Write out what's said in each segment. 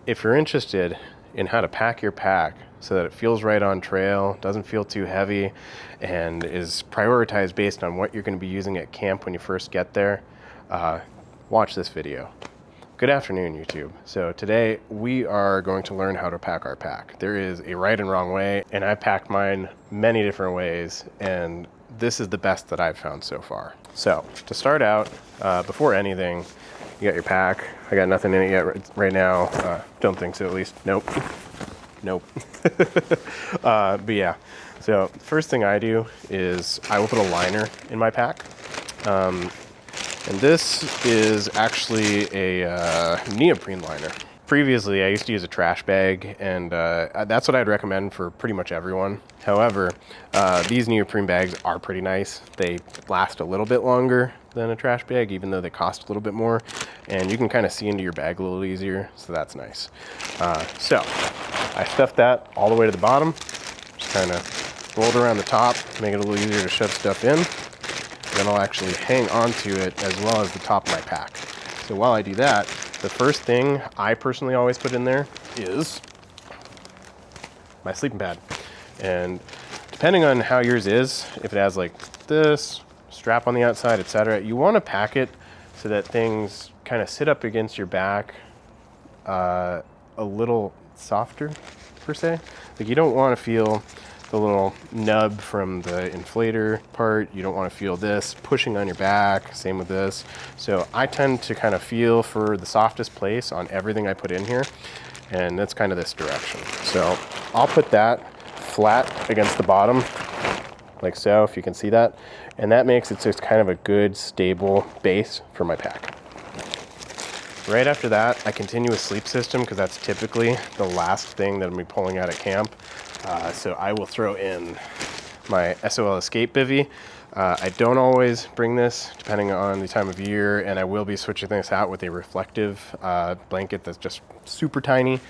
if you're interested in how to pack your pack so that it feels right on trail, doesn't feel too heavy, and is prioritized based on what you're going to be using at camp when you first get there, watch this video. Good afternoon, YouTube. So today we are going to learn how to pack our pack. There is a right and wrong way, and I've packed mine many different ways, and this is the best that I've found so far. So to start out, before anything, you got your pack. I got nothing in it yet right now. Don't think so, at least. Nope. Nope. But yeah, so first thing I do is I will put a liner in my pack. And this is actually a neoprene liner. Previously, I used to use a trash bag, and that's what I'd recommend for pretty much everyone. However, these neoprene bags are pretty nice. They last a little bit longer than a trash bag, even though they cost a little bit more, and you can kind of see into your bag a little easier, so that's nice. So I stuffed that all the way to the bottom, just kind of rolled around the top, make it a little easier to shove stuff in. Then I'll actually hang onto it as well as the top of my pack. So while I do that, the first thing I personally always put in there is my sleeping pad. And depending on how yours is, if it has like this strap on the outside, etc., you want to pack it so that things kind of sit up against your back a little softer, per se. Like, you don't want to feel the little nub from the inflator part. You don't want to feel this pushing on your back. Same with this. So I tend to kind of feel for the softest place on everything I put in here, and that's kind of this direction. So I'll put that flat against the bottom, like so, if you can see that, and that makes it just kind of a good stable base for my pack. Right after that, I continue with sleep system because that's typically the last thing that I'm going to be pulling out at camp. So I will throw in my SOL Escape bivy. I don't always bring this depending on the time of year, and I will be switching this out with a reflective blanket that's just super tiny.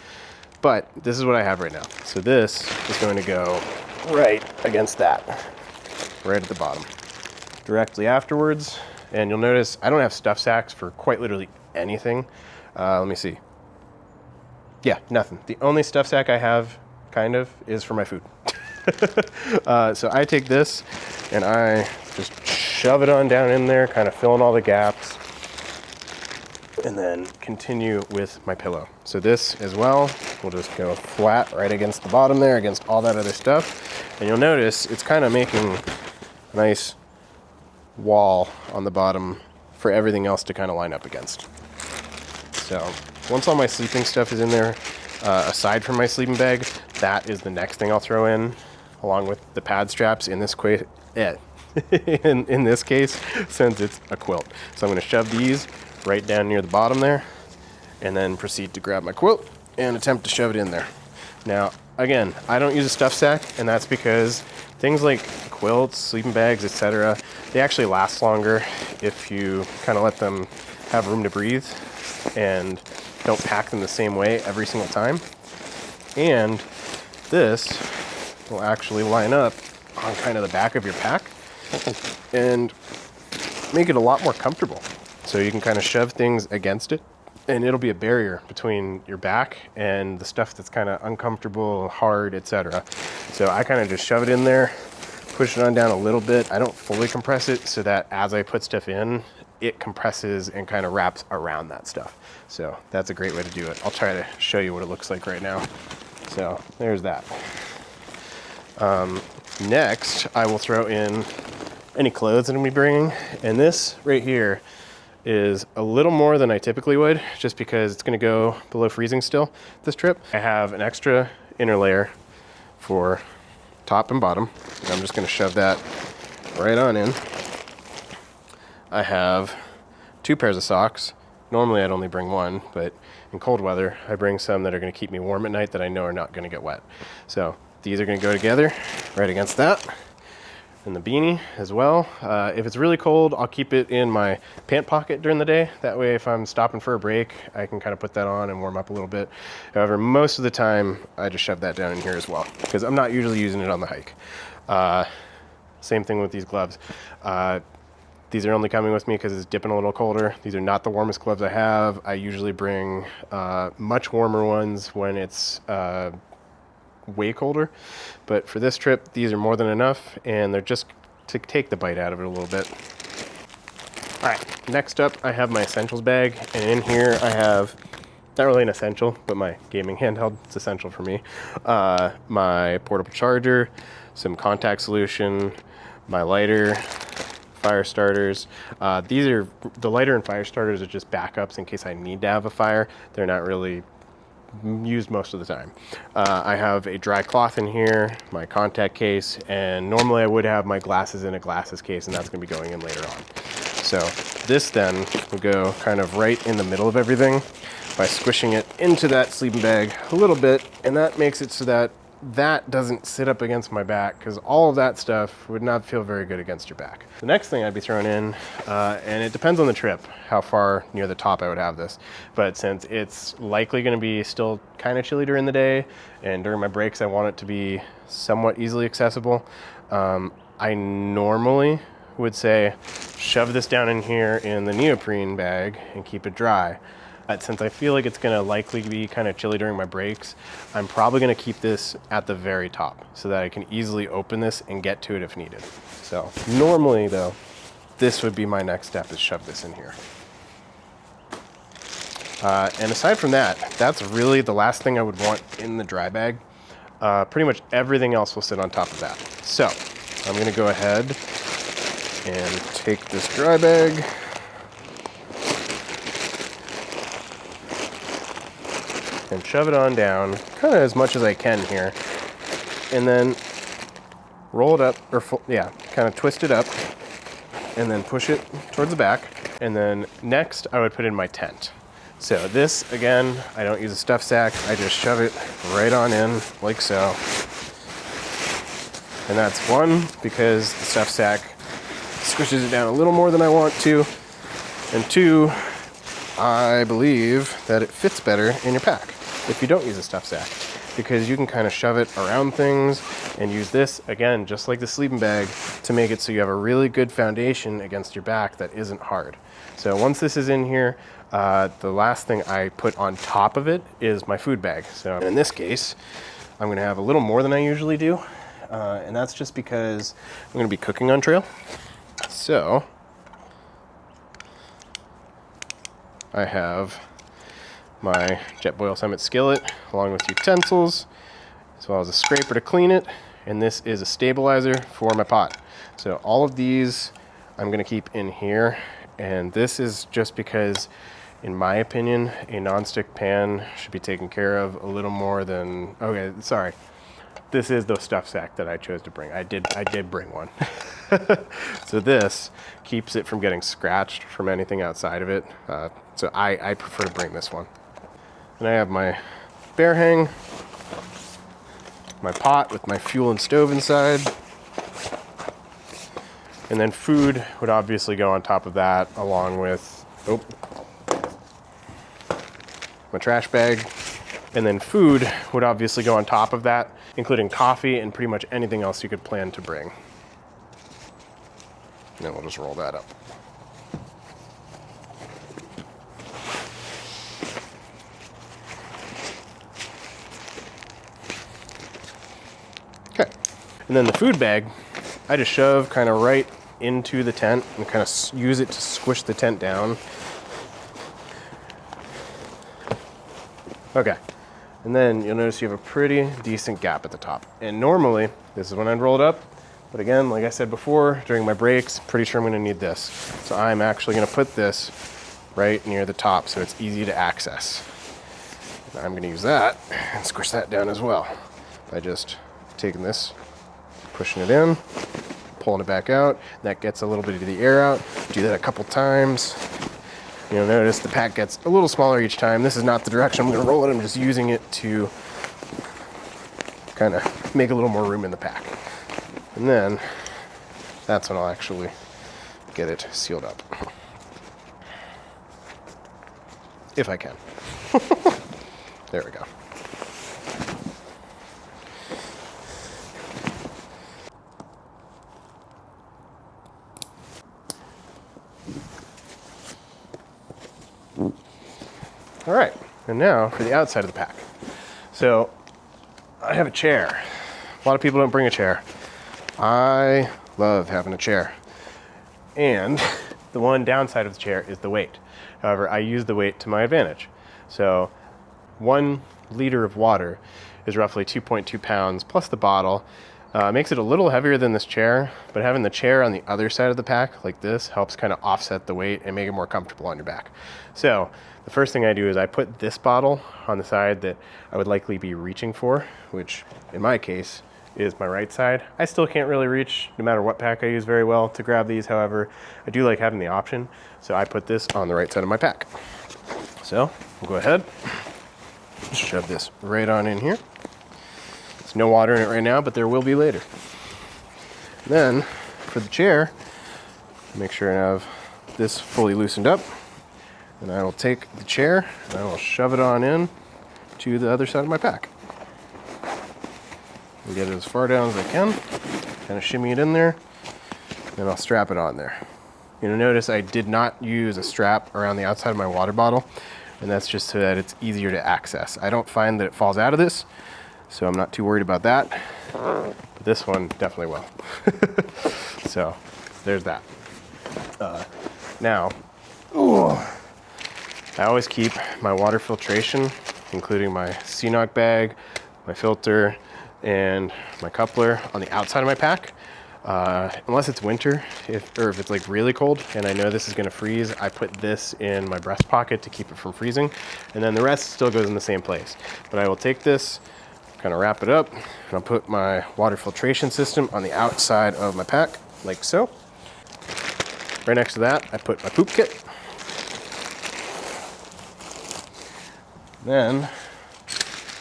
But this is what I have right now. So this is going to go right against that, right at the bottom. Directly afterwards, and you'll notice I don't have stuff sacks for quite literally anything. Let me see. Yeah, nothing. The only stuff sack I have, kind of, is for my food. So I take this and I just shove it on down in there, kind of filling all the gaps, and then continue with my pillow. So this as well will just go flat right against the bottom there, against all that other stuff. And you'll notice it's kind of making a nice wall on the bottom for everything else to kind of line up against. So once all my sleeping stuff is in there, aside from my sleeping bag, that is the next thing I'll throw in, along with the pad straps in this in this case, since it's a quilt. So I'm going to shove these right down near the bottom there, and then proceed to grab my quilt and attempt to shove it in there. Now, again, I don't use a stuff sack, and that's because things like quilts, sleeping bags, etc., they actually last longer if you kind of let them have room to breathe and don't pack them the same way every single time. And this will actually line up on kind of the back of your pack and make it a lot more comfortable. So you can kind of shove things against it, and it'll be a barrier between your back and the stuff that's kind of uncomfortable, hard, etc. So I kind of just shove it in there, push it on down a little bit. I don't fully compress it so that as I put stuff in, it compresses and kind of wraps around that stuff. So that's a great way to do it. I'll try to show you what it looks like right now. So there's that. Next, I will throw in any clothes that I'm gonna be bringing. And this right here is a little more than I typically would, just because it's gonna go below freezing still this trip. I have an extra inner layer for top and bottom. And I'm just gonna shove that right on in. I have 2 pairs of socks. Normally I'd only bring one, but in cold weather, I bring some that are gonna keep me warm at night that I know are not gonna get wet. So these are gonna go together right against that. And the beanie as well. If it's really cold, I'll keep it in my pant pocket during the day. That way, if I'm stopping for a break, I can kind of put that on and warm up a little bit. However, most of the time, I just shove that down in here as well, because I'm not usually using it on the hike. Same thing with these gloves. These are only coming with me because it's dipping a little colder. These are not the warmest gloves I have. I usually bring much warmer ones when it's way colder. But for this trip, these are more than enough, and they're just to take the bite out of it a little bit. All right, next up, I have my essentials bag, and in here I have, not really an essential, but my gaming handheld. It's essential for me. My portable charger, some contact solution, my lighter, fire starters. The lighter and fire starters are just backups in case I need to have a fire. They're not really used most of the time. I have a dry cloth in here, my contact case, and normally I would have my glasses in a glasses case, and that's going to be going in later on. So this then will go kind of right in the middle of everything by squishing it into that sleeping bag a little bit, and that makes it so that that doesn't sit up against my back, because all of that stuff would not feel very good against your back. The next thing I'd be throwing in, and it depends on the trip, how far near the top I would have this, but since it's likely going to be still kind of chilly during the day, and during my breaks I want it to be somewhat easily accessible, I normally would say shove this down in here in the neoprene bag and keep it dry. Since I feel like it's going to likely be kind of chilly during my breaks, I'm probably going to keep this at the very top so that I can easily open this and get to it if needed. So normally though, this would be my next step, is shove this in here. And aside from that, that's really the last thing I would want in the dry bag. Pretty much everything else will sit on top of that. So I'm going to go ahead and take this dry bag, and shove it on down kind of as much as I can here, and then roll it up, or kind of twist it up and then push it towards the back. And then next I would put in my tent. So this, again, I don't use a stuff sack, I just shove it right on in like so. And that's one, because the stuff sack squishes it down a little more than I want to, and two, I believe that it fits better in your pack if you don't use a stuff sack, because you can kind of shove it around things and use this, again, just like the sleeping bag, to make it so you have a really good foundation against your back that isn't hard. So once this is in here, the last thing I put on top of it is my food bag. So in this case, I'm going to have a little more than I usually do, and that's just because I'm going to be cooking on trail. So I have my Jetboil Summit skillet along with utensils, as well as a scraper to clean it, and this is a stabilizer for my pot. So all of these I'm going to keep in here, and this is just because, in my opinion, a nonstick pan should be taken care of a little more than, okay, sorry, this is the stuff sack that I chose to bring. I did bring one. So this keeps it from getting scratched from anything outside of it. So I prefer to bring this one. And I have my bear hang, my pot with my fuel and stove inside, and then food would obviously go on top of that, along with my trash bag. And then food would obviously go on top of that, including coffee and pretty much anything else you could plan to bring. And then we'll just roll that up. Okay, and then the food bag, I just shove kind of right into the tent and kind of use it to squish the tent down. Okay, and then you'll notice you have a pretty decent gap at the top. And normally, this is when I'd roll it up, but again, like I said before, during my breaks, pretty sure I'm gonna need this. So I'm actually gonna put this right near the top so it's easy to access. And I'm gonna use that and squish that down as well by just taking this, pushing it in, pulling it back out. That gets a little bit of the air out. Do that a couple times. You'll notice the pack gets a little smaller each time. This is not the direction I'm going to roll it. I'm just using it to kind of make a little more room in the pack. And then that's when I'll actually get it sealed up. If I can. There we go. All right, and now for the outside of the pack. So I have a chair. A lot of people don't bring a chair. I love having a chair. And the one downside of the chair is the weight. However, I use the weight to my advantage. So 1 liter of water is roughly 2.2 pounds plus the bottle. Makes it a little heavier than this chair, but having the chair on the other side of the pack like this helps kind of offset the weight and make it more comfortable on your back. So the first thing I do is I put this bottle on the side that I would likely be reaching for, which in my case is my right side. I still can't really reach, no matter what pack I use, very well to grab these. However, I do like having the option, so I put this on the right side of my pack. So we'll go ahead, shove this right on in here. There's no water in it right now, but there will be later. Then for the chair, make sure I have this fully loosened up, and I will take the chair and I will shove it on in to the other side of my pack. And get it as far down as I can, kind of shimmy it in there, and I'll strap it on there. You'll notice I did not use a strap around the outside of my water bottle, and that's just so that it's easier to access. I don't find that it falls out of this, so I'm not too worried about that, but this one definitely will. So there's that. Now, I always keep my water filtration, including my CNOC bag, my filter, and my coupler on the outside of my pack. Unless it's winter, if it's like really cold and I know this is gonna freeze, I put this in my breast pocket to keep it from freezing, and then the rest still goes in the same place. But I will take this, kind of wrap it up, and I'll put my water filtration system on the outside of my pack, like so. Right next to that, I put my poop kit. Then,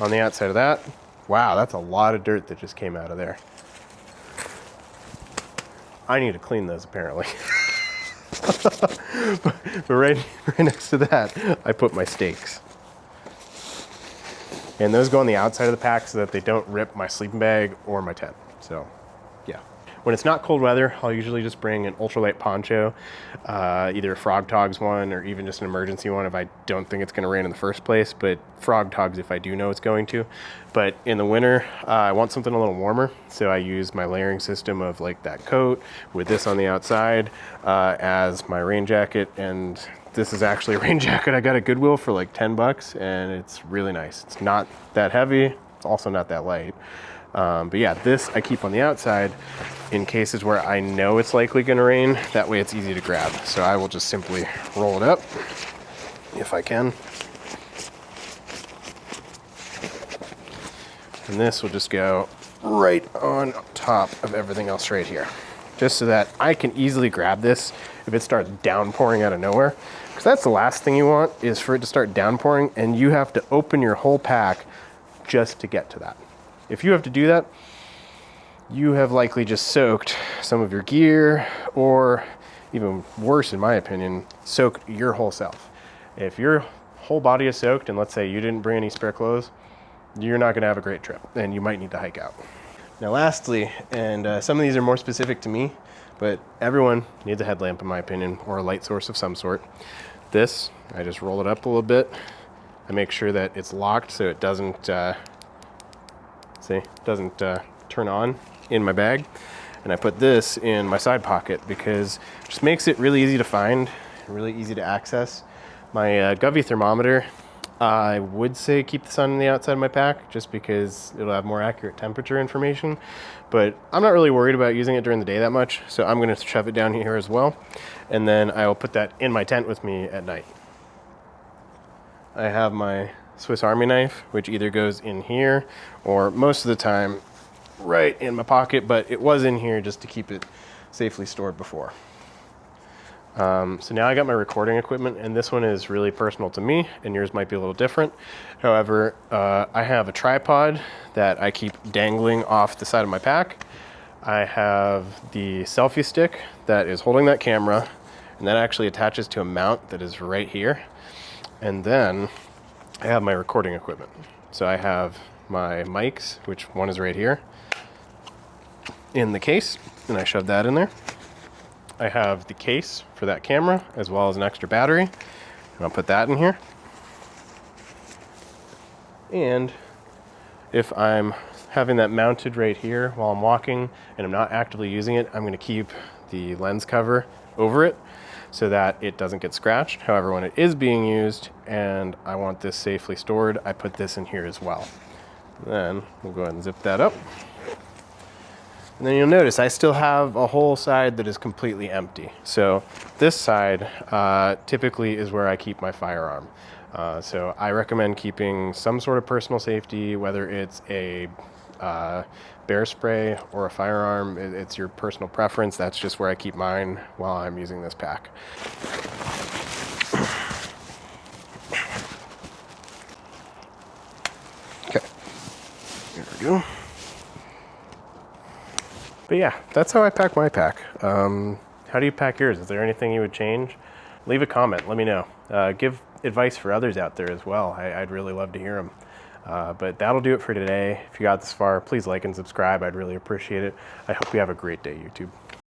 on the outside of that, wow, that's a lot of dirt that just came out of there. I need to clean those apparently. but right next to that, I put my steaks. And those go on the outside of the pack so that they don't rip my sleeping bag or my tent. So, yeah. When it's not cold weather, I'll usually just bring an ultralight poncho, either a Frog Togs one or even just an emergency one if I don't think it's going to rain in the first place, but Frog Togs if I do know it's going to. But in the winter, I want something a little warmer, so I use my layering system of like that coat with this on the outside as my rain jacket. And this is actually a rain jacket I got at Goodwill for like 10 bucks, and it's really nice. It's not that heavy, it's also not that light. But yeah, this I keep on the outside in cases where I know it's likely going to rain. That way it's easy to grab. So I will just simply roll it up if I can. And this will just go right on top of everything else right here. Just so that I can easily grab this if it starts downpouring out of nowhere. Because that's the last thing you want, is for it to start downpouring and you have to open your whole pack just to get to that. If you have to do that, you have likely just soaked some of your gear, or even worse in my opinion, soaked your whole self. If your whole body is soaked, and let's say you didn't bring any spare clothes, you're not gonna have a great trip and you might need to hike out. Now lastly, and some of these are more specific to me, but everyone needs a headlamp in my opinion, or a light source of some sort. This, I just roll it up a little bit. I make sure that it's locked so it doesn't turn on in my bag. And I put this in my side pocket because it just makes it really easy to find and really easy to access. My Govee thermometer, I would say keep this on the outside of my pack just because it'll have more accurate temperature information, but I'm not really worried about using it during the day that much, so I'm going to shove it down here as well, and then I will put that in my tent with me at night. I have my Swiss Army knife, which either goes in here or most of the time right in my pocket, but it was in here just to keep it safely stored before. So now I got my recording equipment, and this one is really personal to me, and yours might be a little different. However, I have a tripod that I keep dangling off the side of my pack. I have the selfie stick that is holding that camera, and that actually attaches to a mount that is right here. And then I have my recording equipment. So I have my mics, which one is right here in the case, and I shove that in there. I have the case for that camera as well as an extra battery, and I'll put that in here. And if I'm having that mounted right here while I'm walking and I'm not actively using it, I'm going to keep the lens cover over it so that it doesn't get scratched. However, when it is being used and I want this safely stored, I put this in here as well. Then we'll go ahead and zip that up. And then you'll notice I still have a whole side that is completely empty. So this side typically is where I keep my firearm. So I recommend keeping some sort of personal safety, whether it's a bear spray or a firearm. It's your personal preference. That's just where I keep mine while I'm using this pack. Okay, there we go. But yeah, that's how I pack my pack. How do you pack yours? Is there anything you would change? Leave a comment, let me know. Give advice for others out there as well. I'd really love to hear them. But that'll do it for today. If you got this far, please like and subscribe. I'd really appreciate it. I hope you have a great day, YouTube.